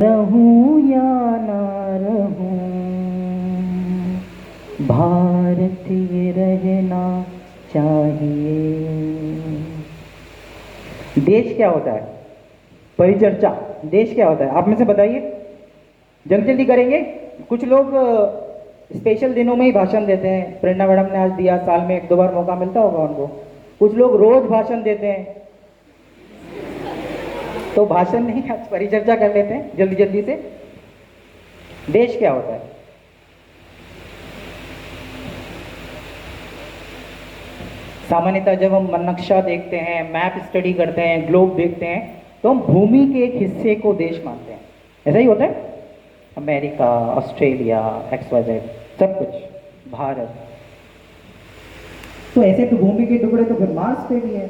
रहूं या ना रहूं, भारत ये रहना चाहिए। देश क्या होता है? परिचर्चा। देश क्या होता है आप में से बताइए, जल्दी जल्दी करेंगे। कुछ लोग स्पेशल दिनों में ही भाषण देते हैं, प्रेरणा मैडम ने आज दिया, साल में एक दो बार मौका मिलता होगा उनको। कुछ लोग रोज भाषण देते हैं, तो भाषण नहीं, आज परिचर्चा कर लेते हैं जल्दी जल्दी से। देश क्या होता है? सामान्यतः जब हम नक्शा देखते हैं, मैप स्टडी करते हैं, ग्लोब देखते हैं, तो हम भूमि के एक हिस्से को देश मानते हैं। ऐसा ही होता है? अमेरिका, ऑस्ट्रेलिया, XYZ, सब कुछ भारत। तो ऐसे तो भूमि के टुकड़े तो फिर मार्स पे भी है,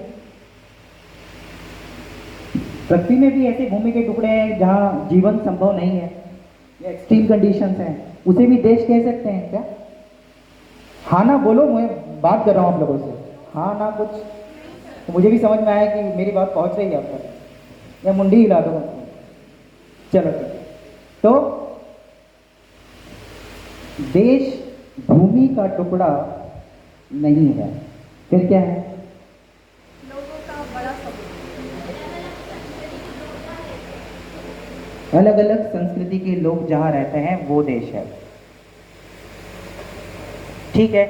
पृथ्वी में भी ऐसे भूमि के टुकड़े हैं जहां जीवन संभव नहीं है या एक्सट्रीम कंडीशंस हैं, उसे भी देश कह सकते हैं क्या? हाँ ना बोलो, मैं बात कर रहा हूँ आप लोगों से। हाँ ना कुछ तो मुझे भी समझ में आया कि मेरी बात पहुंच रही है आप तक, या मुंडी हिला दो। चलो ठीक है। तो देश भूमि का टुकड़ा नहीं है, फिर क्या है? लोगों का बड़ा समूह। अलग अलग संस्कृति के लोग जहां रहते हैं वो देश है। ठीक है,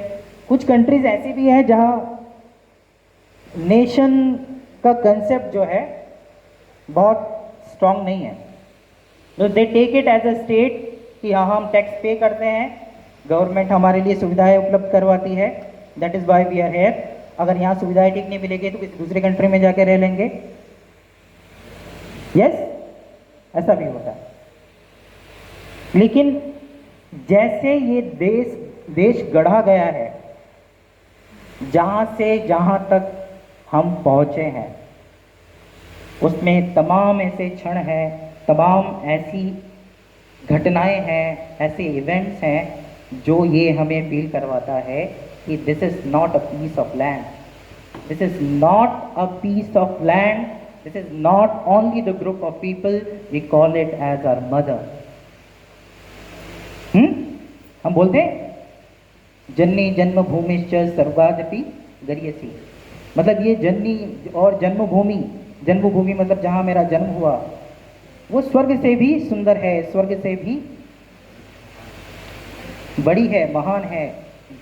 कुछ कंट्रीज ऐसी भी है जहां नेशन का कंसेप्ट जो है बहुत स्ट्रांग नहीं है, तो they take it as a state कि हाँ हम टैक्स पे करते हैं, गवर्नमेंट हमारे लिए सुविधाएं उपलब्ध करवाती है, that is why we are here. अगर यहाँ सुविधाएं ठीक नहीं मिलेगी तो किसी दूसरे कंट्री में जाके रह लेंगे। यस, ऐसा भी होता है। लेकिन जैसे ये देश गढ़ा गया है, जहां से जहां तक हम पहुंचे हैं, उसमें तमाम ऐसे क्षण हैं, तमाम ऐसी घटनाएं हैं, ऐसे इवेंट्स हैं जो ये हमें फील करवाता है कि this is not a piece of land, this is not a piece of land, this is not only the group of people, we call it as our mother. हम बोलते हैं जननी जन्मभूमिश्च सर्वादपि गरीयसी, मतलब ये जननी और जन्मभूमि, जन्मभूमि मतलब जहां मेरा जन्म हुआ, वो स्वर्ग से भी सुंदर है, स्वर्ग से भी बड़ी है, महान है,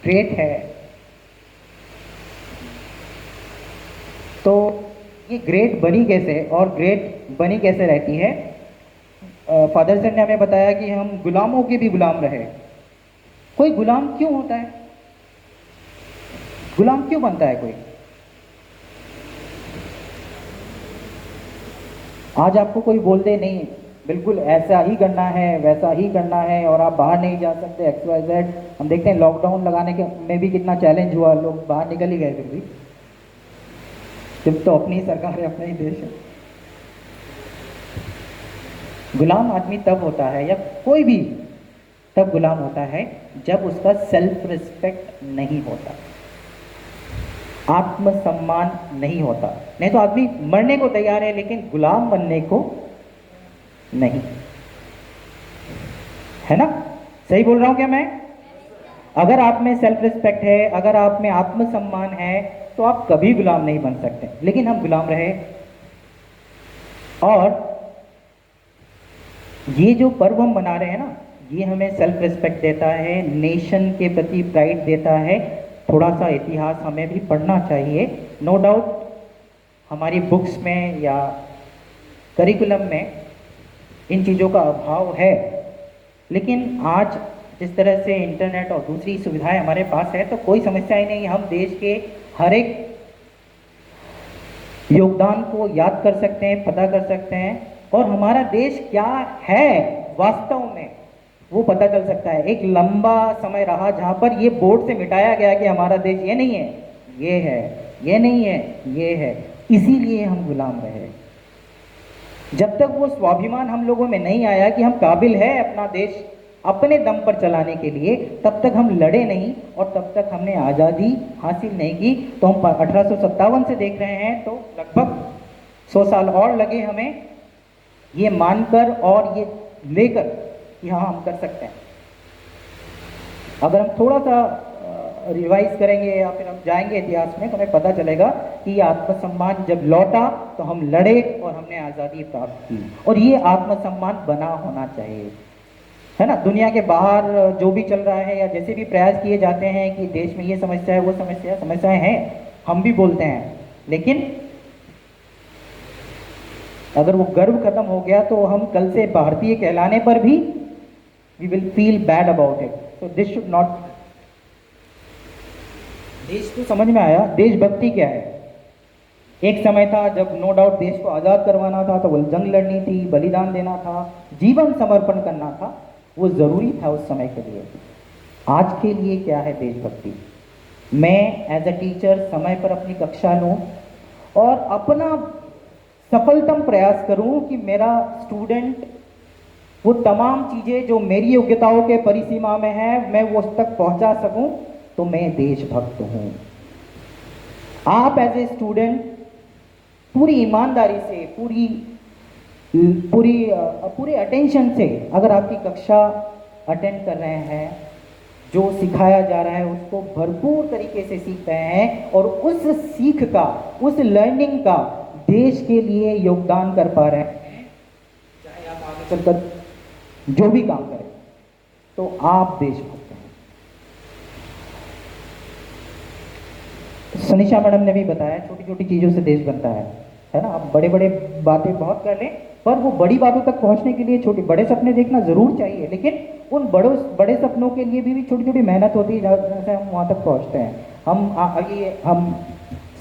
ग्रेट है। तो ये ग्रेट बनी कैसे और ग्रेट बनी कैसे रहती है? फादर सर ने हमें बताया कि हम गुलामों के भी गुलाम रहे। कोई गुलाम क्यों होता है? गुलाम क्यों बनता है कोई? आज आपको कोई बोल दे नहीं बिल्कुल ऐसा ही करना है, वैसा ही करना है, और आप बाहर नहीं जा सकते, XYZ। हम देखते हैं लॉकडाउन लगाने के में भी कितना चैलेंज हुआ, लोग बाहर निकल ही गए, फिर भी जब तो अपनी सरकार है, अपना ही देश है। गुलाम आदमी तब होता है, या कोई भी तब गुलाम होता है जब उसका सेल्फ रिस्पेक्ट नहीं होता, आत्मसम्मान नहीं होता। नहीं तो आदमी मरने को तैयार है लेकिन गुलाम बनने को नहीं, है ना? सही बोल रहा हूं क्या मैं? अगर आप में सेल्फ रिस्पेक्ट है, अगर आप में आत्मसम्मान है, तो आप कभी गुलाम नहीं बन सकते। लेकिन हम गुलाम रहे। और ये जो पर्व हम मना रहे हैं ना, ये हमें सेल्फ रिस्पेक्ट देता है, नेशन के प्रति प्राइड देता है। थोड़ा सा इतिहास हमें भी पढ़ना चाहिए। नो डाउट हमारी बुक्स में या करिकुलम में इन चीज़ों का अभाव है, लेकिन आज जिस तरह से इंटरनेट और दूसरी सुविधाएं हमारे पास है, तो कोई समस्या ही नहीं। हम देश के हर एक योगदान को याद कर सकते हैं, पता कर सकते हैं, और हमारा देश क्या है वास्तव में वो पता चल सकता है। एक लंबा समय रहा जहां पर ये बोर्ड से मिटाया गया कि हमारा देश ये नहीं है, ये है, ये नहीं है, ये है, इसीलिए हम गुलाम रहे। जब तक वो स्वाभिमान हम लोगों में नहीं आया कि हम काबिल है अपना देश अपने दम पर चलाने के लिए, तब तक हम लड़े नहीं और तब तक हमने आज़ादी हासिल नहीं की। तो हम 1857 से देख रहे हैं, तो लगभग 100 साल और लगे हमें ये मानकर और ये लेकर कि हाँ हम कर सकते हैं। अगर हम थोड़ा सा रिवाइज करेंगे या फिर हम जाएंगे इतिहास में तो हमें पता चलेगा कि ये आत्मसम्मान जब लौटा तो हम लड़े और हमने आज़ादी प्राप्त की, और ये आत्मसम्मान बना होना चाहिए, है ना। दुनिया के बाहर जो भी चल रहा है या जैसे भी प्रयास किए जाते हैं कि देश में ये समस्या है वो समस्या है, समस्याएं हैं, हम भी बोलते हैं, लेकिन अगर वो गर्व खत्म हो गया तो हम कल से भारतीय कहलाने पर भी we will feel bad about it. So this should not. देश को समझ में आया देशभक्ति क्या है। एक समय था जब नो डाउट देश को आज़ाद करवाना था तो वो जंग लड़नी थी, बलिदान देना था, जीवन समर्पण करना था, वो ज़रूरी था उस समय के लिए। आज के लिए क्या है देशभक्ति? मैं एज अ टीचर समय पर अपनी कक्षा लूँ और अपना सफलतम प्रयास करूँ कि मेरा स्टूडेंट वो तमाम चीज़ें जो मेरी योग्यताओं के परिसीमा में है मैं वो उस तक पहुँचा सकूँ, तो मैं देशभक्त हूँ। आप एज ए स्टूडेंट पूरी ईमानदारी से, पूरे अटेंशन से अगर आपकी कक्षा अटेंड कर रहे हैं, जो सिखाया जा रहा है उसको भरपूर तरीके से सीख रहे हैं और उस सीख का, उस लर्निंग का देश के लिए योगदान कर पा रहे हैं, चाहे आप आगे चलकर जो भी काम करें, तो आप देशभक्त हैं। सनीशा मैडम ने भी बताया छोटी छोटी चीज़ों से देश बनता है ना। आप बड़े बड़े बातें बहुत कर लें पर वो बड़ी बातों तक पहुंचने के लिए छोटे बड़े सपने देखना ज़रूर चाहिए, लेकिन उन बड़े सपनों के लिए भी छोटी छोटी मेहनत होती है जैसे हम वहाँ तक पहुँचते हैं। हम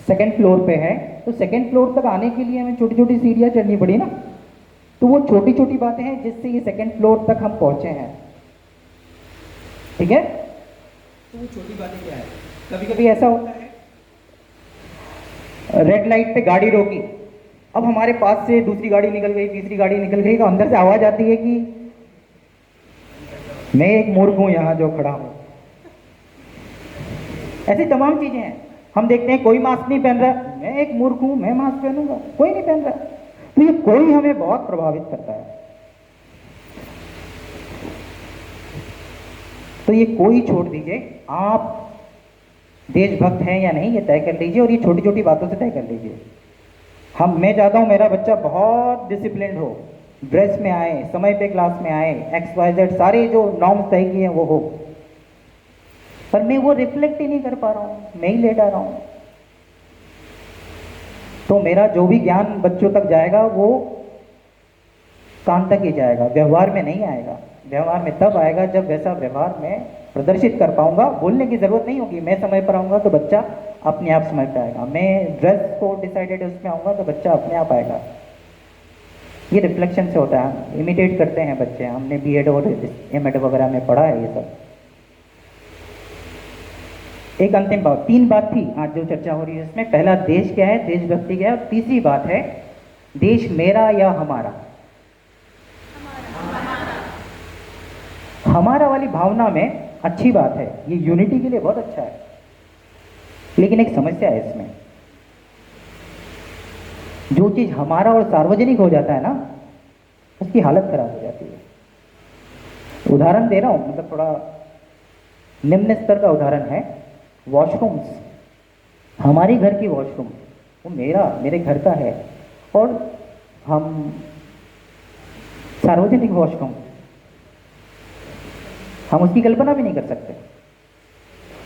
सेकंड फ्लोर पे हैं तो सेकंड फ्लोर तक आने के लिए हमें छोटी छोटी सीढ़ियाँ चढ़नी पड़ी ना, तो वो छोटी छोटी बातें हैं जिससे ये सेकंड फ्लोर तक हम पहुँचे हैं। ठीक है, तो वो छोटी बातें क्या है? कभी कभी ऐसा होता है रेड लाइट पे गाड़ी रोकी, अब हमारे पास से दूसरी गाड़ी निकल गई, तीसरी गाड़ी निकल गई, तो अंदर से आवाज आती है कि मैं एक मूर्ख हूं यहां जो खड़ा हूं। ऐसी तमाम चीजें हैं। हम देखते हैं कोई मास्क नहीं पहन रहा, मैं एक मूर्ख हूं, मैं मास्क पहनूंगा, कोई नहीं पहन रहा। तो ये कोई हमें बहुत प्रभावित करता है। तो ये कोई छोड़ दीजिए, आप देशभक्त हैं या नहीं ये तय कर लीजिए और ये छोटी छोटी बातों से तय कर लीजिए। मैं चाहता हूं मेरा बच्चा बहुत डिसिप्लिन्ड हो, ड्रेस में आए, समय पे क्लास में आए, XYZ सारे जो नॉर्म्स तय किए हैं वो हो, पर मैं वो रिफ्लेक्ट ही नहीं कर पा रहा हूं, मैं ही लेट आ रहा हूं। तो मेरा जो भी ज्ञान बच्चों तक जाएगा वो कान तक ही जाएगा, व्यवहार में नहीं आएगा। व्यवहार में तब आएगा जब वैसा व्यवहार में प्रदर्शित कर पाऊंगा। बोलने की जरूरत नहीं होगी, मैं समय पर आऊंगा तो बच्चा अपने आप समय पर आएगा। मैं ड्रेस को डिसाइडेड उसमें आऊंगा तो बच्चा अपने आप आएगा। ये रिफ्लेक्शन से होता है, इमिटेट करते हैं बच्चे। हमने BEd और M.Ed वगैरह में पढ़ा है ये सब। एक अंतिम बात, 3 बात थी आज जो चर्चा हो रही है इसमें। पहला देश क्या है, देशभक्ति क्या है, और तीसरी बात है देश मेरा या हमारा। हमारा वाली भावना में अच्छी बात है, ये यूनिटी के लिए बहुत अच्छा है, लेकिन एक समस्या है इसमें। जो चीज हमारा और सार्वजनिक हो जाता है ना, उसकी हालत खराब हो जाती है। उदाहरण दे रहा हूं, मतलब थोड़ा निम्न स्तर का उदाहरण है। वॉशरूम्स, हमारी घर की वॉशरूम वो मेरे घर का है, और हम सार्वजनिक वॉशरूम हम उसकी कल्पना भी नहीं कर सकते।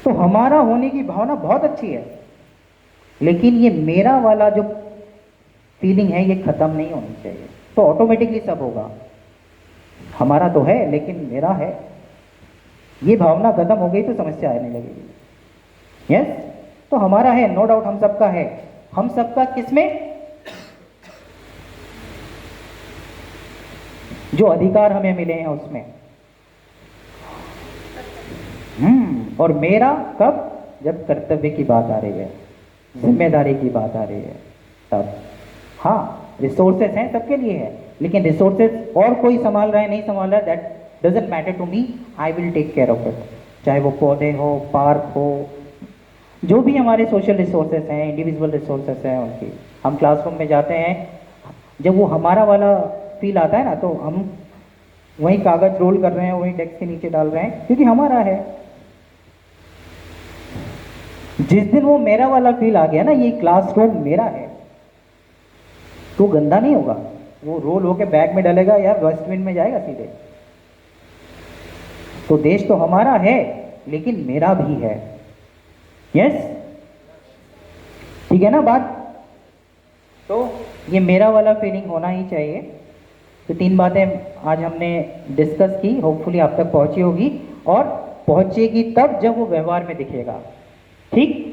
तो हमारा होने की भावना बहुत अच्छी है, लेकिन ये मेरा वाला जो फीलिंग है ये खत्म नहीं होनी चाहिए। तो ऑटोमेटिकली सब होगा, हमारा तो है लेकिन मेरा है। ये भावना खत्म हो गई तो समस्या आने लगेगी। यस, तो हमारा है, नो डाउट हम सबका है। हम सबका किसमें? जो अधिकार हमें मिले हैं उसमें। और मेरा कब? जब कर्तव्य की बात आ रही है, जिम्मेदारी की बात आ रही है, तब। हाँ, रिसोर्सेस हैं, सबके लिए है, लेकिन रिसोर्सेस और कोई संभाल रहा है नहीं संभाल रहा है, that doesn't matter to me, I will take care of it. चाहे वो पौधे हो, पार्क हो, जो भी हमारे सोशल रिसोर्सेस हैं, इंडिविजुअल रिसोर्सेस हैं उनकी। हम क्लासरूम में जाते हैं, जब वो हमारा वाला फील आता है ना, तो हम वही कागज रोल कर रहे हैं, वही डेस्क के नीचे डाल रहे हैं, क्योंकि हमारा है। जिस दिन वो मेरा वाला फील आ गया ना, ये क्लासरूम मेरा है, तो गंदा नहीं होगा, वो रोल होके बैग में डलेगा या डस्टबिन में जाएगा सीधे। तो देश तो हमारा है, लेकिन मेरा भी है। यस, ठीक है ना बात? तो ये मेरा वाला फीलिंग होना ही चाहिए। तो 3 बातें आज हमने डिस्कस की, होपफुली आप तक पहुंची होगी और पहुंचेगी तब जब वो व्यवहार में दिखेगा। ठीक।